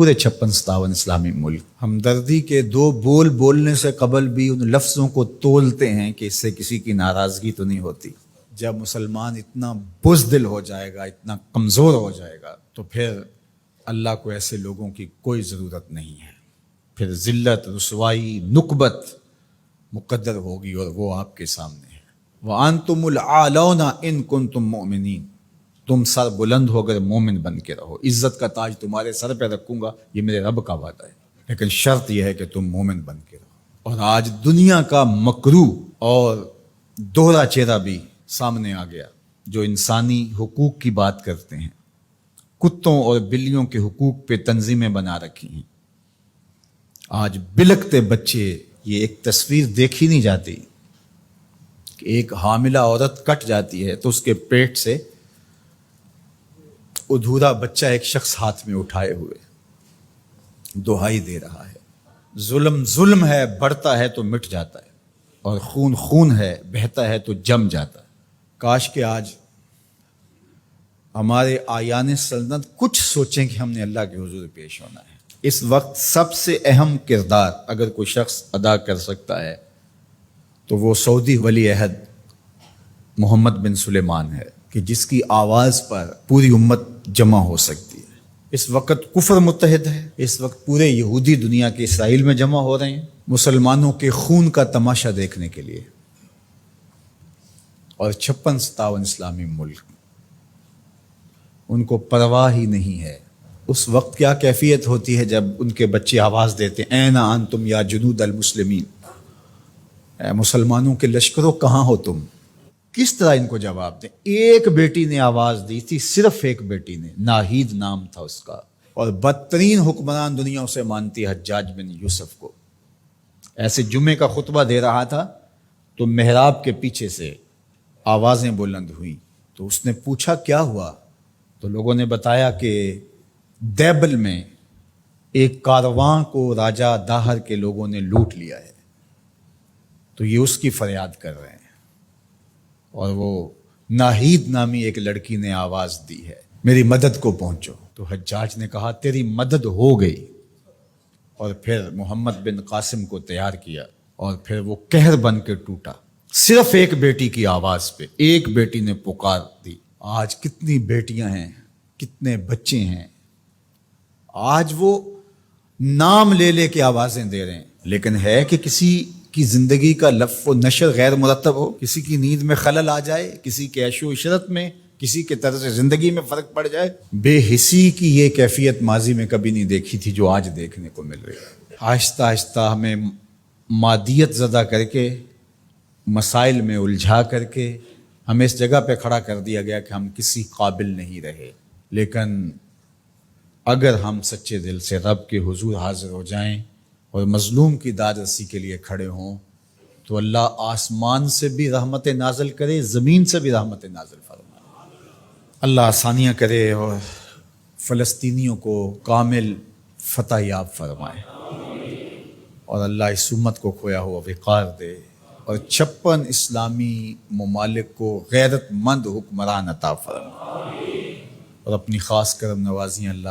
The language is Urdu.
پورے 56-57 اسلامی ملک ہمدردی کے 2 بول بولنے سے قبل بھی ان لفظوں کو تولتے ہیں کہ اس سے کسی کی ناراضگی تو نہیں ہوتی۔ جب مسلمان اتنا بزدل ہو جائے گا، اتنا کمزور ہو جائے گا، تو پھر اللہ کو ایسے لوگوں کی کوئی ضرورت نہیں ہے۔ پھر ذلت، رسوائی، نکبت مقدر ہوگی اور وہ آپ کے سامنے ہے۔ وَأَنْتُمُ الْأَعْلَوْنَ إِن كُنتُم مُؤْمِنِينَ، تم سر بلند ہو کر مومن بن کے رہو، عزت کا تاج تمہارے سر پہ رکھوں گا، یہ میرے رب کا وعدہ ہے، لیکن شرط یہ ہے کہ تم مومن بن کے رہو۔ اور آج دنیا کا مکروہ اور دوہرا چہرہ بھی سامنے آ گیا، جو انسانی حقوق کی بات کرتے ہیں، کتوں اور بلیوں کے حقوق پہ تنظیمیں بنا رکھی ہیں۔ آج بلکتے بچے، یہ ایک تصویر دیکھی نہیں جاتی کہ ایک حاملہ عورت کٹ جاتی ہے تو اس کے پیٹ سے ادھورا بچہ ایک شخص ہاتھ میں اٹھائے ہوئے دہائی دے رہا ہے۔ ظلم ظلم ہے، بڑھتا ہے تو مٹ جاتا ہے، اور خون خون ہے، بہتا ہے تو جم جاتا ہے۔ کاش کہ آج ہمارے آیان سلطنت کچھ سوچیں کہ ہم نے اللہ کے حضور پیش ہونا ہے۔ اس وقت سب سے اہم کردار اگر کوئی شخص ادا کر سکتا ہے تو وہ سعودی ولی عہد محمد بن سلیمان ہے، کہ جس کی آواز پر پوری امت جمع ہو سکتی ہے۔ اس وقت کفر متحد ہے، اس وقت پورے یہودی دنیا کے اسرائیل میں جمع ہو رہے ہیں مسلمانوں کے خون کا تماشا دیکھنے کے لیے، اور 56-57 اسلامی ملک ان کو پرواہ ہی نہیں ہے۔ اس وقت کیا کیفیت ہوتی ہے جب ان کے بچے آواز دیتے ہیں، این انتم یا جنود المسلمین، اے مسلمانوں کے لشکروں کہاں ہو تم؟ کس طرح ان کو جواب دیں؟ ایک بیٹی نے آواز دی تھی، صرف ایک بیٹی نے، ناہید نام تھا اس کا، اور بدترین حکمران دنیا اسے مانتی، حجاج بن یوسف کو۔ ایسے جمعے کا خطبہ دے رہا تھا تو محراب کے پیچھے سے آوازیں بلند ہوئیں، تو اس نے پوچھا کیا ہوا؟ تو لوگوں نے بتایا کہ دیبل میں ایک کارواں کو راجہ داہر کے لوگوں نے لوٹ لیا ہے، تو یہ اس کی فریاد کر رہے ہیں، اور وہ ناہید نامی ایک لڑکی نے آواز دی ہے، میری مدد کو پہنچو۔ تو حجاج نے کہا تیری مدد ہو گئی، اور پھر محمد بن قاسم کو تیار کیا، اور پھر وہ قہر بن کے ٹوٹا، صرف ایک بیٹی کی آواز پہ۔ ایک بیٹی نے پکار دی۔ آج کتنی بیٹیاں ہیں، کتنے بچے ہیں، آج وہ نام لے لے کے آوازیں دے رہے ہیں، لیکن ہے کہ کسی کی زندگی کا لف و نشر غیر مرتب ہو، کسی کی نیند میں خلل آ جائے، کسی کے عیش و عشرت میں، کسی کے طرز زندگی میں فرق پڑ جائے۔ بے حسی کی یہ کیفیت ماضی میں کبھی نہیں دیکھی تھی جو آج دیکھنے کو مل رہی ہے۔ آہستہ آہستہ ہمیں مادیت زدہ کر کے، مسائل میں الجھا کر کے ہمیں اس جگہ پہ کھڑا کر دیا گیا کہ ہم کسی قابل نہیں رہے، لیکن اگر ہم سچے دل سے رب کے حضور حاضر ہو جائیں اور مظلوم کی داد رسی کے لیے کھڑے ہوں تو اللہ آسمان سے بھی رحمت نازل کرے، زمین سے بھی رحمت نازل فرمائے۔ اللہ آسانیاں کرے اور فلسطینیوں کو کامل فتح یاب فرمائے، اور اللہ اس امت کو کھویا ہوا وقار دے، اور 56 اسلامی ممالک کو غیرت مند حکمران عطا فرمائے، اور اپنی خاص کرم نوازیاں اللہ